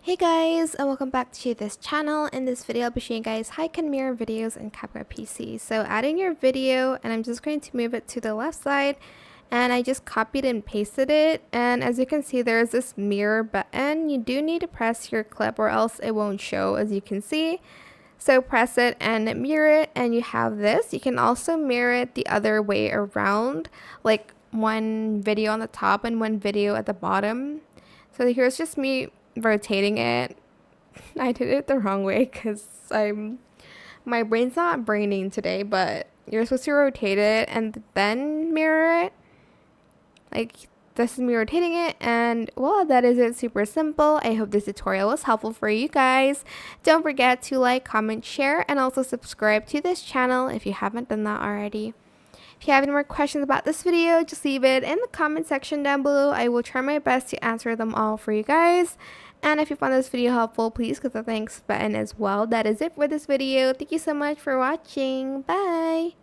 Hey guys, and welcome back to this channel. In this video, I'll be showing you guys how you can mirror videos in CapCut PC. So add in your video, and I'm just going to move it to the left side, and I just copied and pasted it. And as you can see, there's this mirror button. You do need to press your clip or else it won't show, as you can see. So press it and mirror it, and you have this. You can also mirror it the other way around, like one video on the top and one video at the bottom. So here's just me rotating it. I did it the wrong way because my brain's not braining today, but you're supposed to rotate it and then mirror it. Like, this is me rotating it, and well, that is it. Super simple. I hope this tutorial was helpful for you guys. Don't forget to like, comment, share, and also subscribe to this channel if you haven't done that already. If you have any more questions about this video, just leave it in the comment section down below. I will try my best to answer them all for you guys. And if you found this video helpful, please click the thanks button as well. That is it for this video. Thank you so much for watching. Bye!